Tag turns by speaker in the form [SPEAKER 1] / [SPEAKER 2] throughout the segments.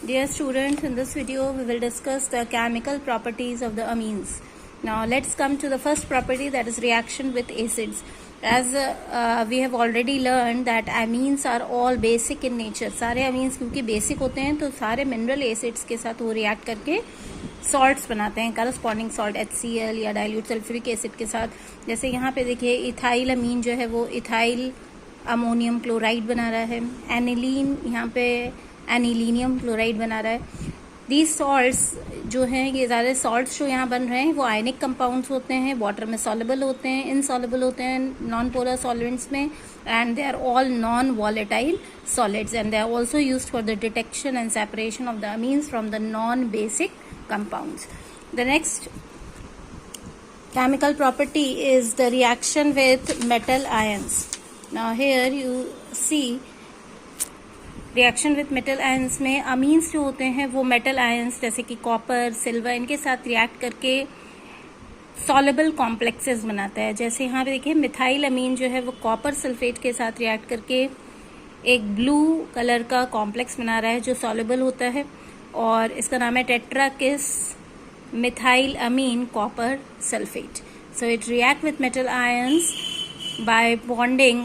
[SPEAKER 1] Dear students, in this video we will discuss the chemical properties of the amines. Now let's come to the first property, that is reaction with acids. As we have already learned that amines are all basic in nature. सारे amines क्योंकि basic होते हैं तो सारे mineral acids के साथ वो react करके salts बनाते हैं, corresponding salt HCl या dilute sulfuric acid के साथ. जैसे यहाँ पे देखिए इथाइल अमीन जो है वो इथाइल अमोनियम क्लोराइड बना रहा है. एनिलीन यहाँ पे एनिलीनियम क्लोराइड बना रहा है. दीज सॉल्ट्स जो हैं, ये ज़्यादा सॉल्ट्स जो यहाँ बन रहे हैं वो आयनिक कंपाउंड्स होते हैं, वाटर में सॉल्युबल होते हैं, इनसॉल्युबल होते हैं नॉन पोलर सॉल्वेंट्स में, and they are all non volatile solids and they are also used for the detection and separation of the amines from the non basic compounds. The next chemical property is the reaction with metal ions. Now here you see reaction with metal ions में amines जो होते हैं वो metal ions जैसे कि copper, silver, इनके साथ react करके soluble complexes बनाता है. जैसे यहाँ पे देखिए मिथाइल अमीन जो है वो कॉपर सल्फेट के साथ रिएक्ट करके एक ब्लू कलर का कॉम्प्लेक्स बना रहा है जो soluble होता है, और इसका नाम है tetrakis methyl amine copper sulfate. So it react with metal ions by bonding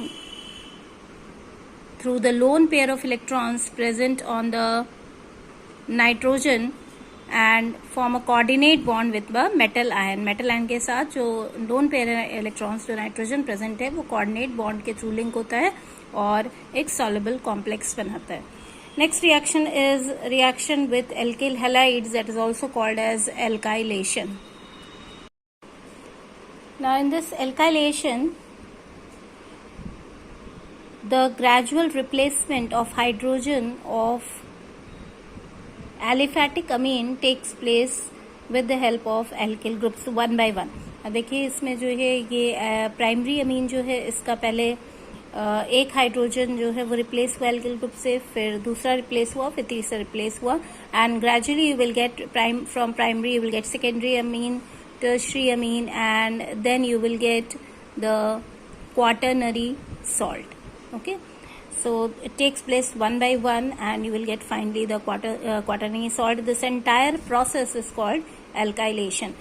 [SPEAKER 1] through the lone pair of electrons present on the nitrogen and form a coordinate bond with the metal ion. Metal ion के साथ जो lone pair electrons जो nitrogen present है वो coordinate bond के through link होता है और एक soluble complex बनाता है. Next reaction is reaction with alkyl halides, that is also called as alkylation. Now in this alkylation, the gradual replacement of hydrogen of aliphatic amine takes place with the help of alkyl groups one by one. अब देखिए इसमें जो है ये primary amine जो है इसका पहले एक हाइड्रोजन जो है वो रिप्लेस हुआ एल्किल ग्रुप से, फिर दूसरा रिप्लेस हुआ, फिर तीसरा रिप्लेस हुआ, and gradually you will get from primary you will get secondary amine, tertiary amine, and then you will get the quaternary salt. Okay, so it takes place one by one and you will get finally the quaternary salt. This entire process is called alkylation.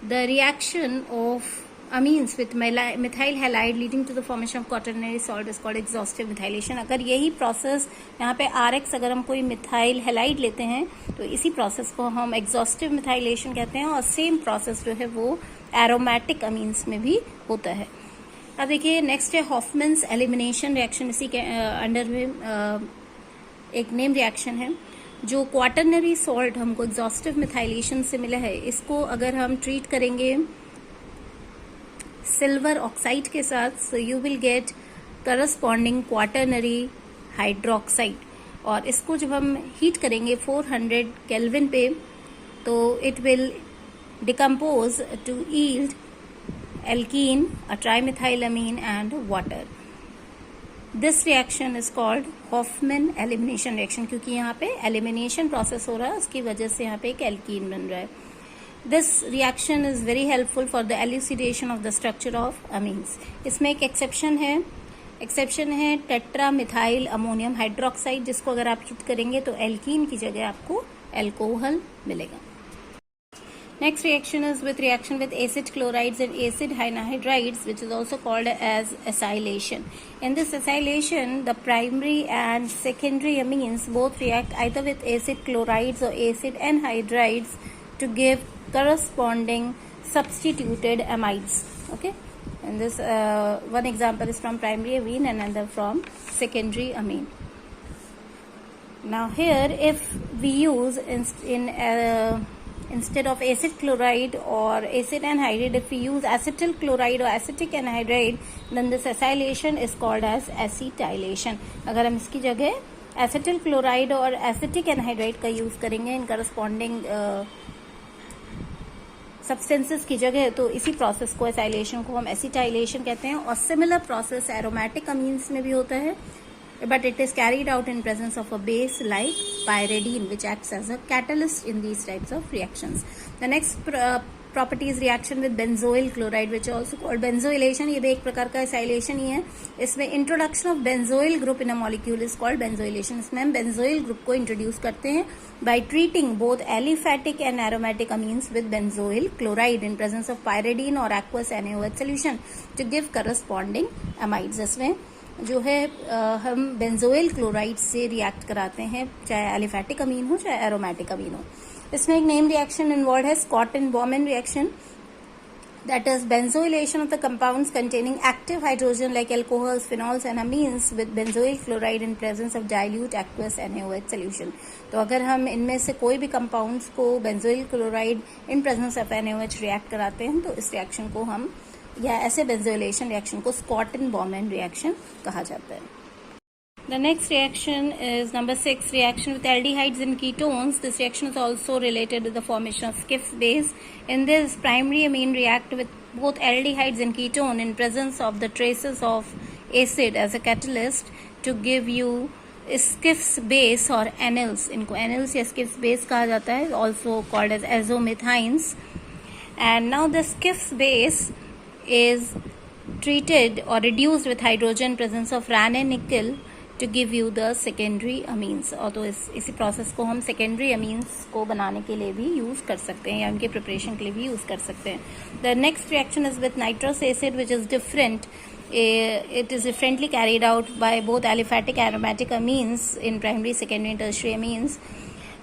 [SPEAKER 1] The reaction of amines with methyl halide leading to the formation of quaternary salt is called exhaustive methylation. अगर यही process यहाँ पे RX अगर हम कोई methyl halide लेते हैं तो इसी प्रोसेस को हम exhaustive methylation कहते हैं, और सेम प्रोसेस जो है वो एरोमेटिक अमीन्स में भी होता है. अब देखिए नेक्स्ट है हॉफमैन्स एलिमिनेशन रिएक्शन. इसी के अंडर में एक नेम रिएक्शन है. जो क्वाटरनरी सॉल्ट हमको एग्जॉस्टिव मिथाइलेशन से मिला है, इसको अगर हम ट्रीट करेंगे सिल्वर ऑक्साइड के साथ, so you will gate corresponding quaternary hydroxide, और इसको जब हम हीट करेंगे 400 केल्विन पे तो it will decompose to yield alkene, a trimethylamine and water. This reaction is called Hofmann elimination reaction, क्योंकि यहाँ पे elimination process हो रहा है, उसकी वजह से यहाँ पे एक alkene बन रहा है. This reaction is very helpful for the elucidation of the structure of amines. इसमें एक exception है टेट्रामिथाइल अमोनियम हाइड्रोक्साइड, जिसको अगर आप हीट करेंगे तो alkene की जगह आपको अल्कोहल मिलेगा. Next reaction is with reaction with acid chlorides and acid anhydrides, which is also called as acylation. In this acylation, the primary and secondary amines both react either with acid chlorides or acid anhydrides to give corresponding substituted amides. Okay, and this one example is from primary amine and another from secondary amine. Now here, if we use instead of acid chloride or acid anhydride, if we use acetyl chloride or acetic anhydride, then this acylation is called as acetylation. अगर हम इसकी जगह acetyl chloride और acetic anhydride का use करेंगे इन corresponding substances की जगह, तो इसी प्रोसेस को acylation को हम acetylation कहते हैं. और similar process aromatic amines में भी होता है, but it is carried out in presence of a base like pyridine, which acts as a catalyst in these types of reactions. The next property is reaction with benzoyl chloride which is also called benzoylation. ये भी एक प्रकार का acylation ही है. इसमें introduction of benzoyl group in a molecule is called benzoylation. इसमें हम benzoyl group को introduce करते हैं by treating both aliphatic and aromatic amines with benzoyl chloride in presence of pyridine or aqueous NaOH solution to give corresponding amides. इसमें जो है हम benzoyl chloride से रिएक्ट कराते हैं, चाहे एलिफेटिक अमीन हो चाहे एरोमेटिक अमीन हो. इसमें एक नेम रिएक्शन इन्वॉल्व है, स्कॉटन-बॉमन reaction, that is benzoylation of the compounds containing active hydrogen like alcohols, phenols and amines with benzoyl chloride in presence of dilute aqueous NaOH solution. तो अगर हम इनमें से कोई भी कंपाउंड्स को benzoyl chloride in presence of NaOH react कराते हैं तो इस रिएक्शन को हम या ऐसे बेंजोइलेशन रिएक्शन को स्कॉटन-बॉमन रिएक्शन कहा जाता है. The next reaction is number 6, reaction with aldehydes and ketones. This reaction is also related to the formation of Schiff's base. In this, primary amine react with both aldehydes and ketone in presence of the traces of acid as a catalyst to give you Schiff's base or anyls. इनको anyls या Schiff's base कहा जाता है, also called as azomethines. And now the Schiff's base is treated or reduced with hydrogen presence of Ran and nickel to give you the secondary amines. और तो इसी process को हम secondary amines को बनाने के लिए भी यूज कर सकते हैं या उनके प्रिपरेशन के लिए भी यूज कर सकते हैं. The next reaction is with nitrous acid which is different. It is differently carried out by both aliphatic and aromatic amines in primary, secondary and tertiary amines.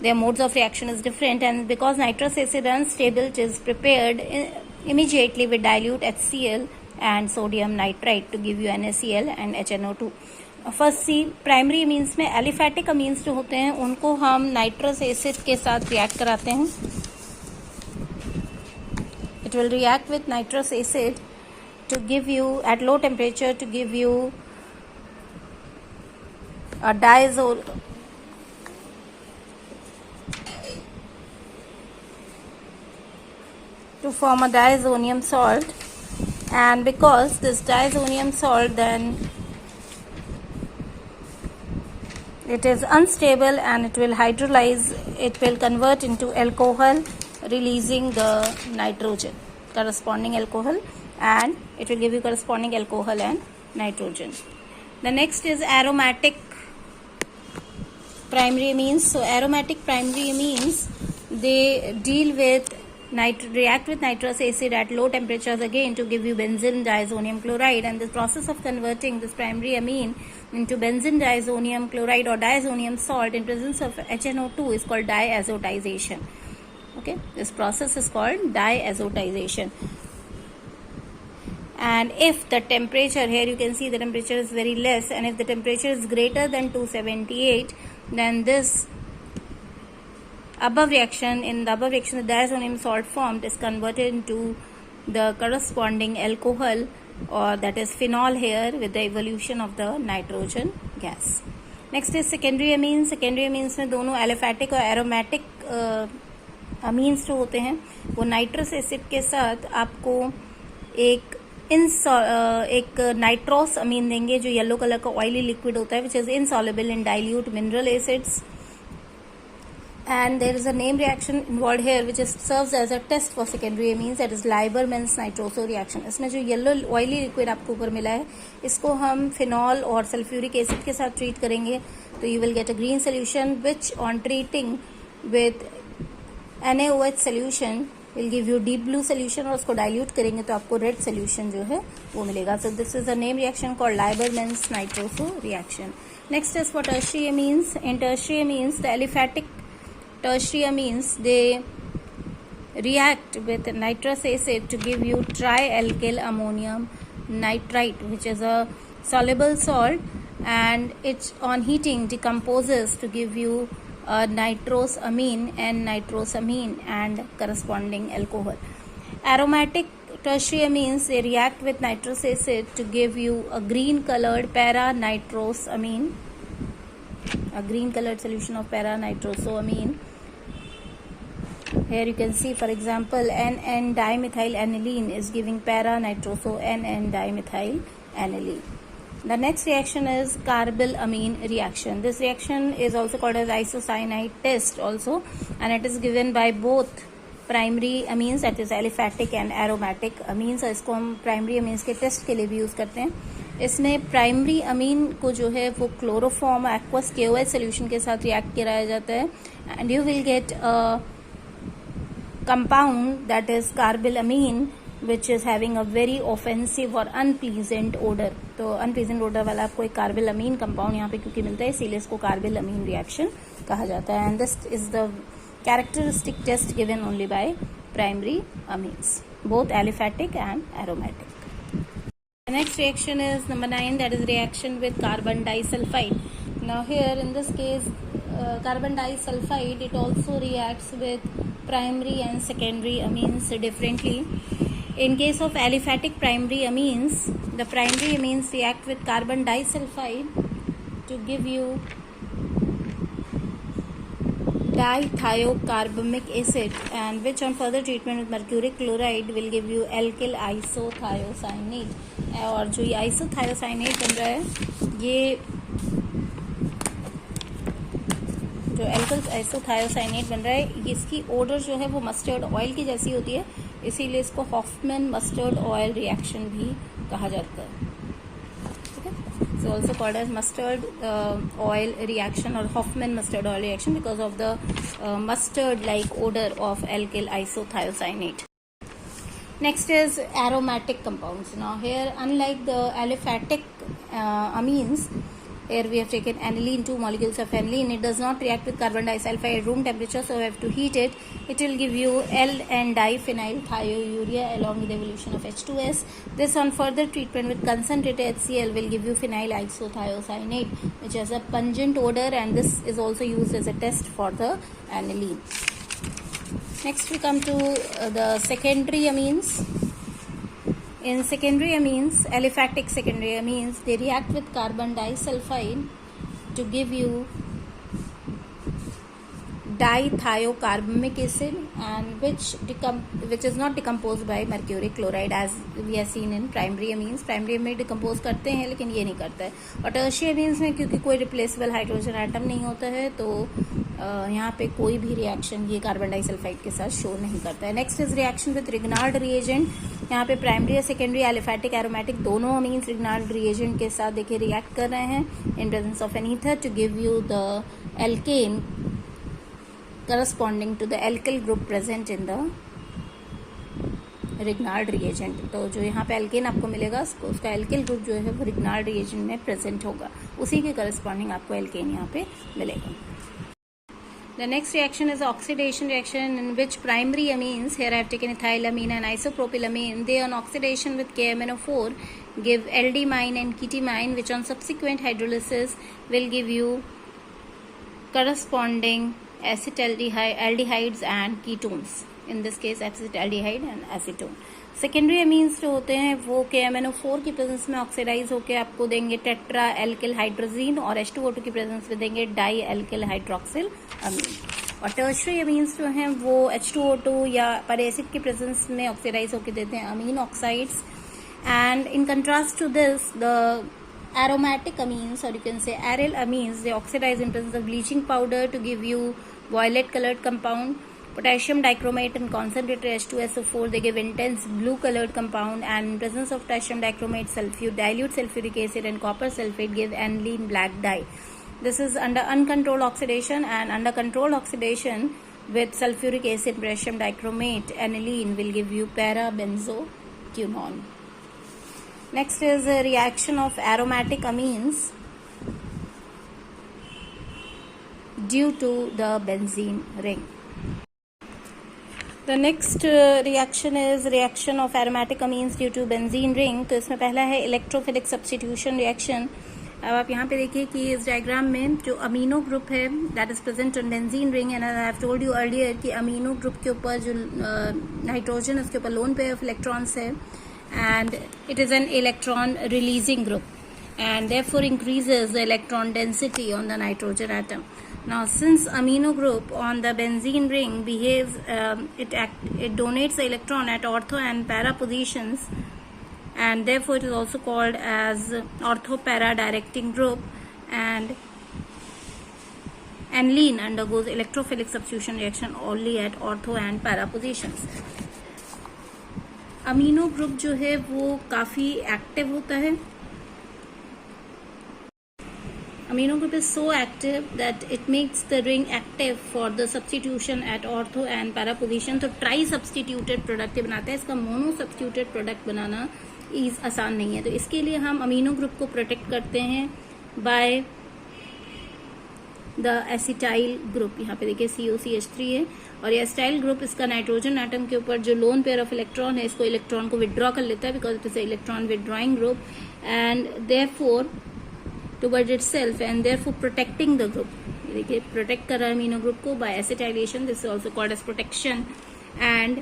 [SPEAKER 1] Their modes of reaction is different, and because nitrous acid unstable, it is prepared immediately with dilute HCl and sodium nitrite to give you NaCl and HNO2. First see, primary amines में aliphatic amines जो होते हैं उनको हम nitrous acid के साथ react कराते हैं. It will react with nitrous acid to give you at low temperature to give you a diazole to form a diazonium salt, and because this diazonium salt then it is unstable and it will hydrolyze, it will convert into alcohol releasing the nitrogen, corresponding alcohol, and it will give you corresponding alcohol and nitrogen. The next is aromatic primary amines. So aromatic primary amines, they deal with react with nitrous acid at low temperatures again to give you benzene diazonium chloride, and the process of converting this primary amine into benzene diazonium chloride or diazonium salt in presence of HNO2 is called diazotization. Okay, this process is called diazotization. And if the temperature, here you can see the temperature is very less, and if the temperature is greater than 278, then this above reaction, the diazonium salt formed is converted into the corresponding alcohol, or that is phenol here, with the evolution of the nitrogen gas. Next is secondary amines. Secondary amines में दोनों aliphatic और aromatic amines जो होते हैं वो nitrous acid के साथ आपको एक नाइट्रोस अमीन देंगे जो येलो कलर का ऑयली लिक्विड होता है, which is insoluble in dilute mineral acids. And there is a name reaction involved here which serves as a test for secondary amines, that is Lieberman's nitroso reaction. इसमें जो yellow oily liquid आपको ऊपर मिला है इसको हम phenol और sulphuric acid के साथ ट्रीट करेंगे तो you will get a green solution which on treating with NaOH solution will give you deep blue solution, और उसको डाइल्यूट करेंगे तो आपको रेड सोल्यूशन जो है वो मिलेगा. So this is a name reaction called Lieberman's nitroso reaction. Next is for tertiary amines. In tertiary amines, the aliphatic tertiary amines, they react with nitrous acid to give you trialkyl ammonium nitrite, which is a soluble salt, and it on heating decomposes to give you a nitrosamine and nitrosamine and corresponding alcohol. Aromatic tertiary amines, they react with nitrous acid to give you a green colored para-nitrosamine, a green colored solution of para-nitrosamine. Here you can see, for example, N,N-dimethyl-aniline is giving para-nitroso N,N-dimethyl-aniline. The next reaction is carbylamine reaction. This reaction is also called as isocyanide test also, and it is given by both primary amines that is aliphatic and aromatic amines. इसको हम primary amines के test के लिए भी use करते हैं। इसमें primary amine को जो है वो क्लोरोफॉर्म एक्वस KOH सोल्यूशन के साथ रिएक्ट कराया जाता है and you will get a compound that is carbylamine which is having a very offensive और अनप्लीजेंट ओडर। तो अनप्लीजेंट ओडर वाला आपको एक कार्बिलअमीन कंपाउंड यहाँ पे क्योंकि मिलता है, इसीलिए इसको कार्बिलअमीन रिएक्शन कहा जाता है and this is the characteristic test given only by primary amines, both aliphatic and aromatic. The next reaction is number 9, that is reaction with carbon disulfide. Now here in this case carbon disulfide, it also reacts with primary and secondary amines differently. In case of aliphatic primary amines, the primary amines react with carbon disulfide to give you dithiocarbamic acid, and which on further treatment with mercuric chloride will give you alkyl isothiocyanate. और जो ये isothiocyanate बन रहा है, ये जो alkyl isothiocyanate बन रहा है, इसकी ओडर जो है वो मस्टर्ड ऑयल की जैसी होती है, इसीलिए इसको हॉफमैन मस्टर्ड ऑयल रिएक्शन भी कहा जाता है। So also called as mustard oil reaction or Hoffman mustard oil reaction because of the mustard like odor of alkyl isothiocyanate. Next is aromatic compounds. Now here, unlike the aliphatic amines, here we have taken aniline, 2 molecules of aniline. It does not react with carbon disulfide at room temperature, so we have to heat it. It will give you L-N-diphenyl thiourea along with the evolution of H2S. This on further treatment with concentrated HCl will give you phenyl isothiocyanate, which has a pungent odor, and this is also used as a test for the aniline. Next we come to the secondary amines. In secondary amines, aliphatic secondary amines, they react with carbon disulfide to give you dithiocarbamic acid, and which is not decomposed by mercuric chloride as we have seen in primary amines. Primary amine decompose करते हैं लेकिन ये नहीं करता है, और tertiary amines में क्योंकि कोई रिप्लेसेबल हाइड्रोजन एटम नहीं होता है तो यहाँ पे कोई भी रिएक्शन ये कार्बन डाइसल्फाइड के साथ शो नहीं करता है। Next is reaction with Grignard reagent. यहाँ पे प्राइमरी और सेकेंडरी एलिफैटिक एरोमेटिक दोनों अमीन्स रिग्नार्ड रिएजेंट के साथ देखिए रिएक्ट कर रहे हैं in presence of an ether to give you the alkane corresponding to the alkyl group present in the Grignard reagent. तो जो यहाँ पे एल्केन आपको मिलेगा उसका एल्किल ग्रुप जो है वो रिग्नार्ड रिएजेंट में प्रेजेंट होगा, उसी के करस्पॉन्डिंग आपको एल्केन यहाँ पे मिलेगा। The next reaction is oxidation reaction in which primary amines, here I have taken ethylamine and isopropylamine, they on oxidation with KMnO4 give LD-mine and ketimine, which on subsequent hydrolysis will give you corresponding acetaldehydes and ketones, in this case acetaldehyde and acetone. Secondary amines जो होते हैं वो KMnO4 की presence में oxidise होकर आपको देंगे tetra alkyl hydrazine, और H2O2 की प्रेजेंस में देंगे डाई एल्किल हाइड्रोक्सिल अमीन। और टर्शरी अमीन्स जो हैं वो H2O2 या पेरेसिक की प्रेजेंस में ऑक्सीडाइज होकर देते हैं amine oxides. And in contrast to this the aromatic amines, or you can say aryl amines, they oxidize in presence of bleaching powder to give you violet colored compound. Potassium dichromate and concentrated H2SO4, they give intense blue colored compound, and in presence of potassium dichromate, dilute sulfuric acid and copper sulfate give aniline black dye. This is under uncontrolled oxidation, and under controlled oxidation with sulfuric acid, potassium dichromate, aniline will give you para-benzoquinone. Next is a reaction of aromatic amines due to the benzene ring. The next reaction is reaction of aromatic amines due to benzene ring. तो इसमें पहला है electrophilic substitution reaction. अब आप यहाँ पे देखिए कि इस डायग्राम में जो अमीनो ग्रुप है that is present on benzene ring, and I have told you earlier कि अमीनो ग्रुप के ऊपर जो नाइट्रोजन उसके ऊपर lone pair of electrons है, and it is an electron releasing group and therefore increases the electron density on the nitrogen atom. Now since amino group on the benzene ring behaves, it donates the electron at ortho and para positions, and therefore it is also called as ortho para directing group, and aniline undergoes electrophilic substitution reaction only at ortho and para positions. Amino group जो है वो काफी active होता है. Amino group is so active that it makes the ring active for the substitution at ortho and para position. तो try substituted product बनाता है. इसका मोनो सब्सटीट्यूटेड प्रोडक्ट बनाना आसान नहीं है. तो इसके लिए हम अमीनो ग्रुप को प्रोटेक्ट करते हैं बाय द एसिटाइल ग्रुप. यहाँ पे देखिए COCH3 है और ये एसिटाइल ग्रुप इसका नाइट्रोजन एटम के ऊपर जो लोन पेयर ऑफ इलेक्ट्रॉन है इसको इलेक्ट्रॉन को विड्रॉ कर लेता है because it is electron withdrawing group and therefore towards itself and therefore protecting the group. देखिए प्रोटेक्ट कर रहा है अमीनो ग्रुप को by acetylation. This is also called as protection. And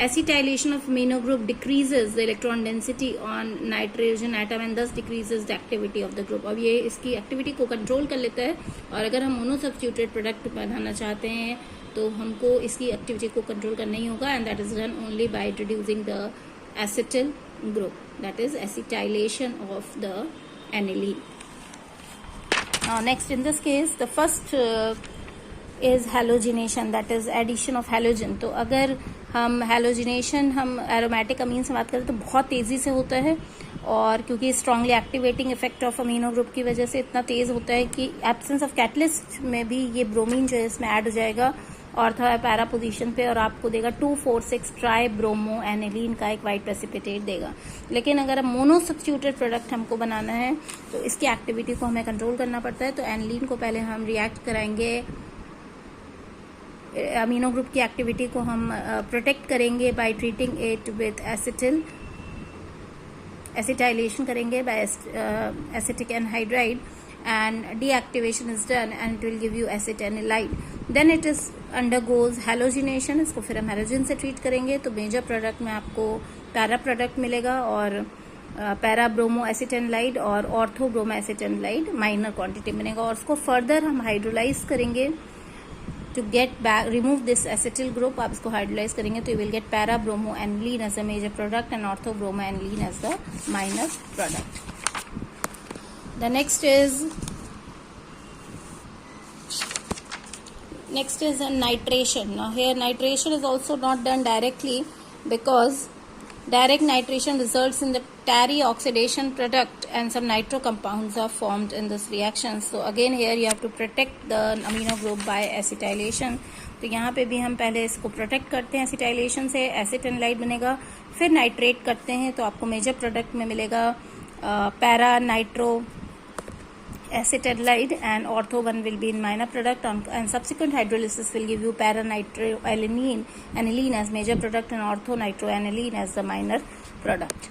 [SPEAKER 1] acetylation of amino group decreases the electron density on nitrogen atom and thus decreases the activity of the group. अब ये इसकी activity को control कर लेता है और अगर हम मोनो सब्स्टिट्यूटेड प्रोडक्ट बनाना चाहते हैं तो हमको इसकी एक्टिविटी को कंट्रोल करना ही होगा and that is done only by introducing the acetyl group. That is acetylation of the aniline. Now next in this case the first is halogenation, that is addition of halogen. तो अगर हम halogenation हम aromatic amine से बात करें तो बहुत तेजी से होता है और क्योंकि strongly activating effect of amino group की वजह से इतना तेज होता है कि absence of catalyst में भी ये ब्रोमीन जो है इसमें ऐड हो जाएगा ऑर्थो या पैरा पोजीशन पे और आपको देगा 2,4,6 ट्राई ब्रोमो एनिलीन का एक वाइट प्रेसिपिटेट देगा. लेकिन अगर हम मोनो सब्स्टिट्यूटेड प्रोडक्ट हमको बनाना है तो इसकी एक्टिविटी को हमें कंट्रोल करना पड़ता है. तो एनिलीन को पहले हम रिएक्ट कराएंगे, अमीनो ग्रुप की एक्टिविटी को हम प्रोटेक्ट करेंगे by treating it with acetylation करेंगे by acetic anhydride and deactivation is done and it will give you acetanilide. Then it is undergoes halogenation. इसको फिर हम halogen से treat करेंगे तो मेजर प्रोडक्ट में आपको पैरा प्रोडक्ट मिलेगा और पैरा ब्रोमो एसिटेनलाइड और ऑर्थो ब्रोमो एसिटेनलाइड माइनर क्वांटिटी मिलेगा और उसको फर्दर हम हाइड्रोलाइज करेंगे to get back remove this acetyl group. आप इसको हाइड्रोलाइज करेंगे तो you will get para bromo aniline as a major product and ortho bromo aniline as the minor product. The next is nitration. Now here nitration is also not done directly because direct nitration results in the tarry oxidation product and some nitro compounds are formed in this reaction. So again here you have to protect the amino group by acetylation. तो यहाँ पे भी हम पहले इसको protect करते हैं acetylation से, एसिटेनलाइड बनेगा, फिर नाइट्रेट करते हैं तो आपको मेजर प्रोडक्ट में मिलेगा para nitro acetanilide and ortho one will be in minor product and subsequent hydrolysis will give you para aniline as major product and ortho nitroaniline as the minor product.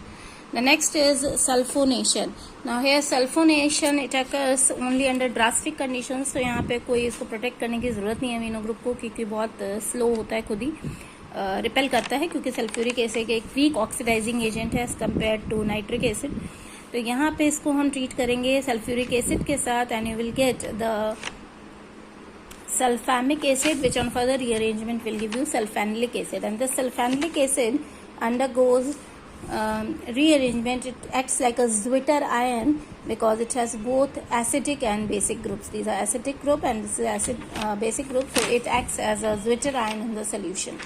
[SPEAKER 1] The next is sulfonation. Now here sulfonation it occurs only under drastic conditions. तो यहाँ पे कोई इसको protect करने की जरूरत नहीं है अमीनो ग्रुप को क्योंकि बहुत स्लो होता है, खुद ही रिपेल करता है क्योंकि सल्फ्यूरिक एसिड एक वीक ऑक्सीडाइजिंग एजेंट है as compare to nitric acid. तो यहाँ पे इसको हम ट्रीट करेंगे सल्फ्यूरिक एसिड के साथ and you will get the sulfamic acid which on further rearrangement will give you sulfanilic acid and this sulfanilic acid undergoes rearrangement. It acts like a Zwitter ion because it has both acidic and basic groups. These are acidic group and this is basic group, so it acts as a Zwitter ion in the solution.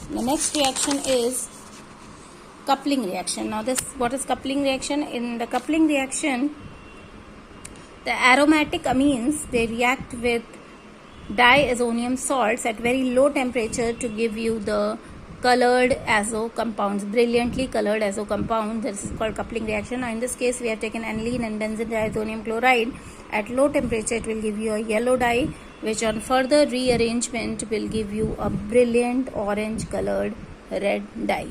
[SPEAKER 1] The next reaction is coupling reaction. Now what is coupling reaction? In the coupling reaction the aromatic amines they react with diazonium salts at very low temperature to give you the colored azo compounds, brilliantly colored azo compound. This is called coupling reaction. Now in this case we have taken aniline and benzene diazonium chloride. At low temperature it will give you a yellow dye which on further rearrangement will give you a brilliant orange colored red dye.